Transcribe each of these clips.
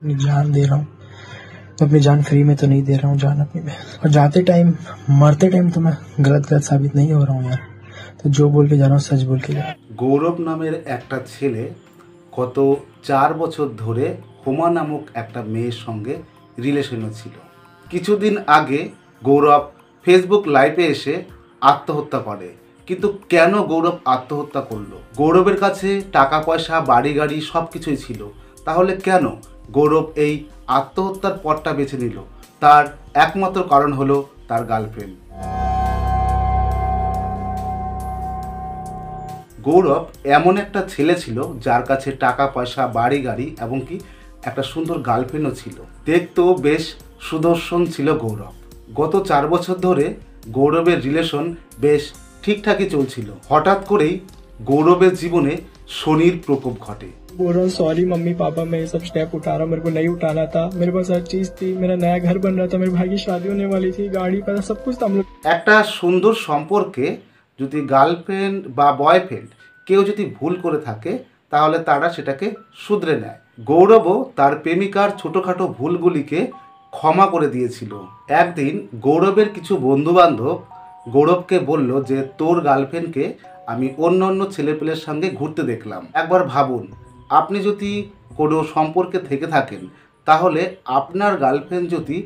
अपनी जान दे रहा हूँ तो अपनी जान फ्री में तो नहीं दे रहा हूँ जान अपनी में, और जाते टाइम मरते टाइम तो मैं गलत साबित नहीं हो रहा हूँ यार। तो जो बोल के जा रहा हूँ सच बोल के जा रहा हूँ। গৌরব নামের একটা ছেলে গত 4 বছর ধরে হোমা নামক একটা মেয়ের সঙ্গে রিলেশনে ছিল। কিছুদিন আগে গৌরব ফেসবুক লাইভে এসে আত্মহত্যা করে। কিন্তু কেন গৌরব আত্মহত্যা করলো? গৌরবের কাছে টাকা পয়সা বাড়ি গাড়ি সব কিছুই ছিল, তাহলে কেন গৌরব এই আত্মহত্যার পথটা বেছে নিল? তার একমাত্র কারণ হলো তার গার্লফ্রেন্ড। গৌরব এমন একটা ছেলে ছিল যার কাছে টাকা পয়সা বাড়ি গাড়ি এবং কি একটা সুন্দর গার্লফ্রেন্ডও ছিল। দেখতেও বেশ সুদর্শন ছিল গৌরব। গত 4 বছর ধরে গৌরবের রিলেশন বেশ ঠিকঠাকই চলছিল। হঠাৎ করেই গৌরবের জীবনে শনির প্রকোপ ঘটে। बोल रहा हूँ सॉरी मम्मी पापा, मैं ये सब स्टेप उठा रहा हूँ, मेरे को नहीं उठाना था। मेरे पास हर चीज थी, मेरा नया घर बन रहा था, मेरे भाई की शादी होने वाली थी, गाड़ी पैसा सब कुछ था हम लोग। একটা সুন্দর সম্পর্কে যদি গার্লফ্রেন্ড বা বয়ফ্রেন্ড কেউ যদি ভুল করে থাকে তাহলে তারা সেটাকে শুধরে নেয়। গৌরবও তার প্রেমিকার ছোটোখাটো ভুলগুলিকে ক্ষমা করে দিয়েছিল। একদিন গৌরবের কিছু বন্ধুবান্ধব গৌরবকে বলল যে তোর গার্লফ্রেন্ডকে আমি অন্য অন্য ছেলেপেলের সঙ্গে ঘুরতে দেখলাম। একবার ভাবুন, আপনি যদি কোনো সম্পর্কে থেকে থাকেন তাহলে আপনার গার্লফ্রেন্ড যদি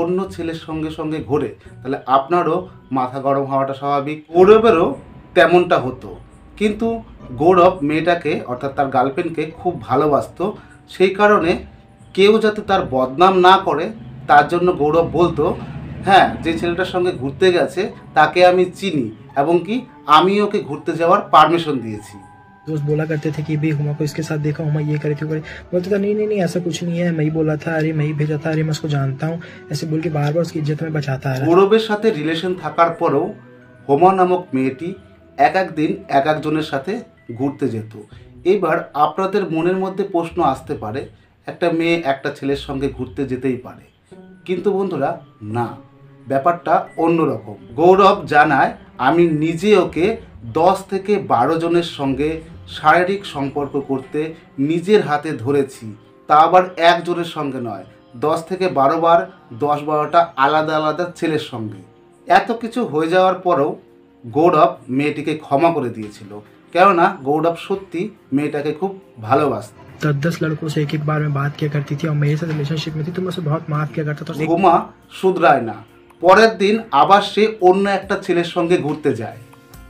অন্য ছেলের সঙ্গে সঙ্গে ঘোরে তাহলে আপনারও মাথা গরম হওয়াটা স্বাভাবিক। গৌরবেরও তেমনটা হতো, কিন্তু গৌরব মেয়েটাকে অর্থাৎ তার গার্লফ্রেন্ডকে খুব ভালোবাসতো। সেই কারণে কেউ যাতে তার বদনাম না করে তার জন্য গৌরব বলতো, হ্যাঁ যে ছেলেটার সঙ্গে ঘুরতে গেছে তাকে আমি চিনি এবং কি আমি ওকে ঘুরতে যাওয়ার পারমিশন দিয়েছি। दोस्त बोला करते थे कि भाई हुमा को इसके साथ देखा, हुमा ये करे थे करे, बोलता था नहीं नहीं नहीं ऐसा कुछ नहीं है, मैं ही बोला था, अरे मैं ही भेजा था, अरे मैं उसको जानता हूँ, ऐसे बोल के बार बार उसकी इज्जत में बचाता है। গৌরবের সাথে রিলেশন থাকার পরেও হোমা নামক মেয়েটি এক এক দিন এক একজনের সাথে ঘুরতে যেত। এবার আপনাদের মনের মধ্যে প্রশ্ন আসতে পারে, একটা মেয়ে একটা ছেলের সঙ্গে ঘুরতে যেতেই পারে, কিন্তু বন্ধুরা না, ব্যাপারটা অন্যরকম। গৌরব জানায় আমি নিজে ওকে 10 থেকে 12 জনের সঙ্গে শারীরিক সম্পর্ক করতে নিজের হাতে ধরেছি, তা আবার একজনের সঙ্গে নয়, 10 থেকে 12 বার 10-12টা আলাদা আলাদা ছেলের সঙ্গে। এত কিছু হয়ে যাওয়ার পরেও গৌরব মেয়েটিকে ক্ষমা করে দিয়েছিল, কেননা গৌরব সত্যি মেয়েটাকে খুব ভালোবাসত। 10 लड़कों से एक एक बार में बात किया करती थी और मेरे साथ रिलेशनशिप में थी तो मैं उसे बहुत माफ किया करता था। হোমা শুধরায় না, পরের দিন আবার সে অন্য একটা ছেলের সঙ্গে ঘুরতে যায়।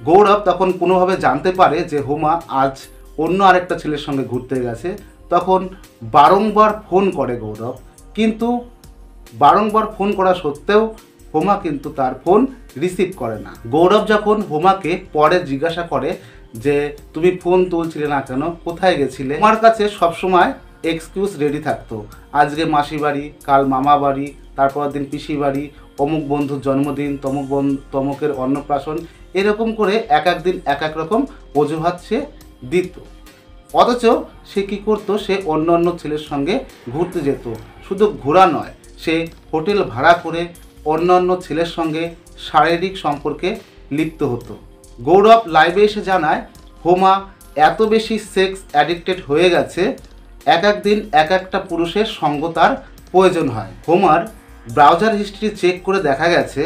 গৌরব তখন কোনোভাবে জানতে পারে যে হোমা আজ অন্য আরেকটা ছেলের সঙ্গে ঘুরতে গেছে। তখন বারংবার ফোন করে গৌরব, কিন্তু বারংবার ফোন করা সত্ত্বেও হোমা কিন্তু তার ফোন রিসিভ করে না। গৌরব যখন হোমাকে পরে জিজ্ঞাসা করে যে তুমি ফোন তুলছিলে না কেন, কোথায় গেছিলে, আমার কাছে সবসময় এক্সকিউজ রেডি থাকতো, আজকে মাসি বাড়ি, কাল মামা বাড়ি, তারপর দিন পিসি বাড়ি, অমুক বন্ধুর জন্মদিন, তমুকের অন্নপ্রাশন, এরকম করে এক এক দিন এক এক রকম অজুহাত সে দিত। অথচ সে কী করতো, সে অন্য অন্য ছেলের সঙ্গে ঘুরতে যেত। শুধু ঘোরা নয়, সে হোটেল ভাড়া করে অন্য অন্য ছেলের সঙ্গে শারীরিক সম্পর্কে লিপ্ত হতো। গৌরব লাইভে এসে জানায় হোমা এত বেশি সেক্স অ্যাডিক্টেড হয়ে গেছে, এক এক দিন এক একটা পুরুষের সঙ্গ তার প্রয়োজন হয়। হোমার ব্রাউজার হিস্ট্রি চেক করে দেখা গেছে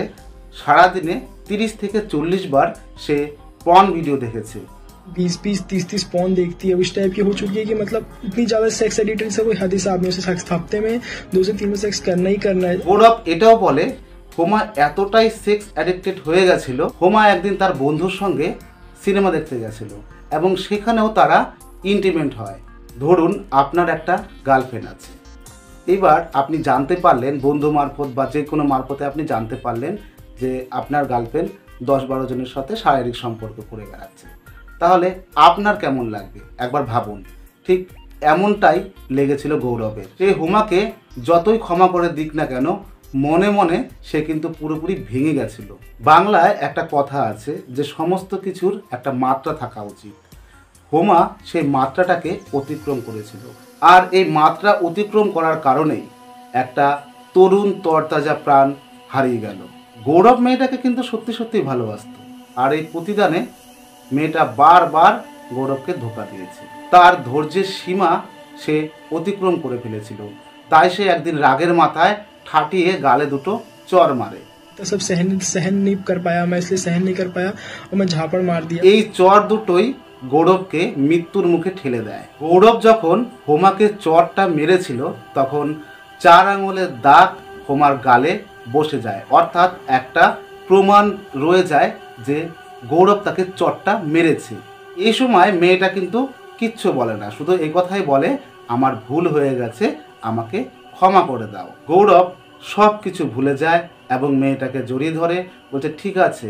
সারাদিনে 30 থেকে 40 বার সে পর্ন ভিডিও দেখেছে। 20-20, 30-30 पॉन देखती है, उस टाइप की हो चुकी है कि मतलब इतनी ज्यादा सेक्स एडिक्टेड से कोई हद हिसाब नहीं, उसे सेक्स हफ्ते में 2 से 3 में सेक्स करना ही करना है। গৌরব এটাও বলে হোমা এতটাই সেক্স অ্যাডিক্টেড হয়ে গেছিল, হোমা একদিন তার বন্ধুর সঙ্গে সিনেমা দেখতে গেছিল এবং সেখানেও তারা ইন্টিমেট হয়। ধরুন আপনার একটা গার্লফ্রেন্ড আছে, এবার আপনি জানতে পারলেন বন্ধু মারফত বা যে কোনো মারফতে আপনি জানতে পারলেন যে আপনার গার্লফ্রেন্ড 10-12 জনের সাথে শারীরিক সম্পর্ক করে বেড়াচ্ছে, তাহলে আপনার কেমন লাগবে একবার ভাবুন। ঠিক এমনটাই লেগেছিল গৌরবের। সে হোমাকে যতই ক্ষমা করে দিক না কেন, মনে মনে সে কিন্তু পুরোপুরি ভেঙে গেছিল। বাংলায় একটা কথা আছে যে সমস্ত কিছুর একটা মাত্রা থাকা উচিত। হোমা সেই মাত্রাটাকে অতিক্রম করেছিল, আর এই মাত্রা অতিক্রম করার কারণেই একটা তরুণ তরতাজা প্রাণ হারিয়ে গেল। গৌরব মেয়েটাকে কিন্তু সত্যি সত্যি ভালোবাসত, আর এই প্রতিদানে মেয়েটা বারবার গৌরবকে ধোঁকা দিয়েছে। তার ধৈর্যের সীমা সে অতিক্রম করে ফেলেছিল। তাই সে একদিন রাগের মাথায় ঠাটিয়ে গালে দুটো চর মারে। तो सब सहन नहीं कर पाया मैं, इसलिए सहन नहीं कर पाया और मैं झापड़ मार दिया। এই চর দুটোই গৌরবকে মৃত্যুর মুখে ঠেলে দেয়। গৌরব যখন হোমাকে চরটা মেরেছিল তখন 4 আঙুলের দাগ হোমার গালে বসে যায়, অর্থাৎ একটা প্রমাণ রয়ে যায় যে গৌরব তাকে চরটা মেরেছে। এই সময় মেয়েটা কিন্তু কিচ্ছু বলে না, শুধু এই কথাই বলে আমার ভুল হয়ে গেছে, আমাকে ক্ষমা করে দাও। গৌরব সব কিছু ভুলে যায় এবং মেয়েটাকে জড়িয়ে ধরে বলছে ঠিক আছে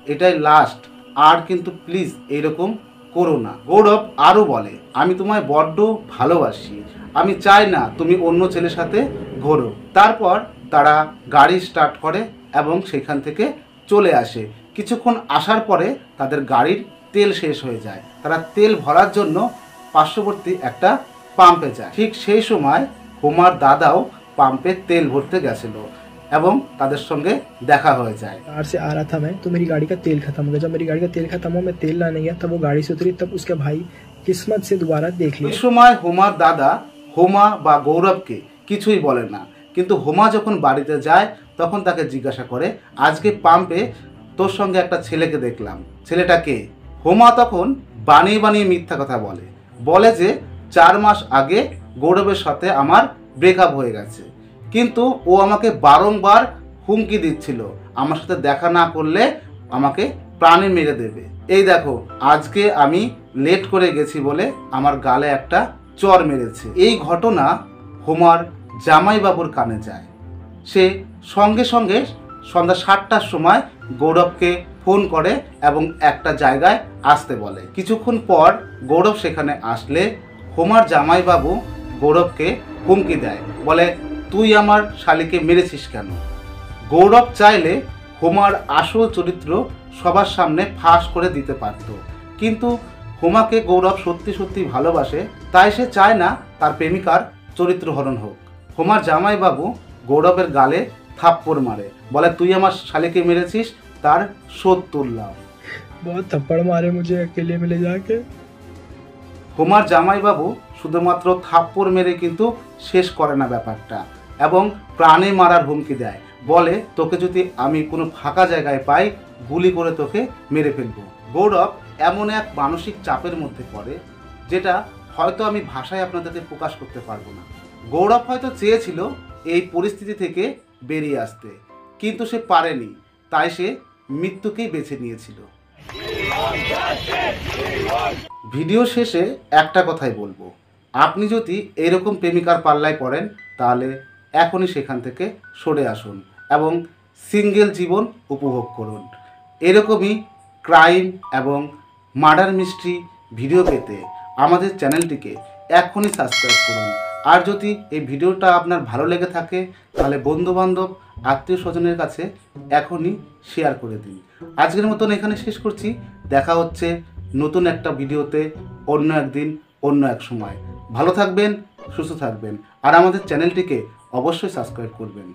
এটাই লাস্ট, আর কিন্তু প্লিজ এইরকম করো না। গৌরব আরও বলে আমি তোমায় বড্ড ভালোবাসি, আমি চাই না তুমি অন্য ছেলের সাথে ঘোরো। তারপর তারা গাড়ি স্টার্ট করে এবং সেখান থেকে চলে আসে। কিছুক্ষণ আসার পরে তাদের গাড়ির তেল শেষ হয়ে যায়। তারা তেল ভরার জন্য পার্শ্ববর্তী একটা পাম্পে যায়। ঠিক সেই সময় হোমার দাদাও পাম্পে তেল ভরতে গেছিল এবং তাদের সঙ্গে দেখা হয়ে যায়। कार से आ रहा था मैं, तो मेरी गाड़ी का तेल खत्म हो गया। जब मेरी गाड़ी का तेल खत्म हुआ, मैं तेल लाने गया, तब वो गाड़ी से उतरी, तब उसके भाई किस्मत से दोबारा देख लिया। এই সময় হোমার দাদা হোমা বা গৌরবকে কিছুই বলে না, কিন্তু হোমা যখন বাড়িতে যায় তখন তাকে জিজ্ঞাসা করে আজকে পাম্পে তোর সঙ্গে একটা ছেলেকে দেখলাম, ছেলেটা কে? হোমা তখন বানিয়ে বানিয়ে মিথ্যা কথা বলে, বলে যে 4 মাস আগে গৌরবের সাথে আমার ব্রেকআপ হয়ে গেছে, কিন্তু ও আমাকে বারংবার হুমকি দিচ্ছিল আমার সাথে দেখা না করলে আমাকে প্রাণে মেরে দেবে। এই দেখো আজকে আমি লেট করে গেছি বলে আমার গালে একটা চর মেরেছে। এই ঘটনা হোমার জামাইবাবুর কানে যায়। সে সঙ্গে সঙ্গে সন্ধ্যা 7টার সময় গৌরবকে ফোন করে এবং একটা জায়গায় আসতে বলে। কিছুক্ষণ পর গৌরব সেখানে আসলে হোমার জামাইবাবু গৌরবকে হুমকি দেয়, বলে তুই আমার শালিকে মেরেছিস কেন? গৌরব চাইলে হোমার আসল চরিত্র সবার সামনে ফাঁস করে দিতে পারত, কিন্তু হোমাকে গৌরব সত্যি সত্যি ভালোবাসে, তাই সে চায় না তার প্রেমিকার চরিত্র হরণ হোক। হোমার জামাইবাবু গৌরবের গালে থাপ্পড় মারে, বলে তুই আমার শালিকে মেরেছিস, তার শোধ তুললাম। बहुत थप्पड़ मारे मुझे अकेले में ले जाके। হোমার জামাইবাবু শুধুমাত্র থাপ্পড় মেরে কিন্তু শেষ করে না ব্যাপারটা এবং প্রাণে মারার হুমকি দেয়, বলে তোকে যদি আমি কোনো ফাঁকা জায়গায় পাই গুলি করে তোকে মেরে ফেলবো। গৌরব এমন এক মানসিক চাপের মধ্যে পড়ে যেটা হয়তো আমি ভাষায় আপনাদেরকে প্রকাশ করতে পারবো না। গৌরব হয়তো চেয়েছিল এই পরিস্থিতি থেকে বেরিয়ে আসতে, কিন্তু সে পারেনি, তাই সে মৃত্যুকেই বেছে নিয়েছিল। ভিডিও শেষে একটা কথাই বলবো, আপনি যদি এরকম প্রেমিকার পাল্লায় পড়েন তাহলে এখনই সেখান থেকে সরে আসুন এবং সিঙ্গেল জীবন উপভোগ করুন। এরকমই ক্রাইম এবং মার্ডার মিস্ট্রি ভিডিও পেতে আমাদের চ্যানেলটিকে এখনই সাবস্ক্রাইব করুন। আর যদি এই ভিডিওটা আপনার ভালো লেগে থাকে তাহলে বন্ধুবান্ধব আত্মীয় স্বজনের কাছে এখনই শেয়ার করে দিন। আজকের মতন এখানে শেষ করছি, দেখা হচ্ছে নতুন একটা ভিডিওতে অন্য একদিন অন্য এক সময়। ভালো থাকবেন, সুস্থ থাকবেন আর আমাদের চ্যানেলটিকে অবশ্যই সাবস্ক্রাইব করবেন।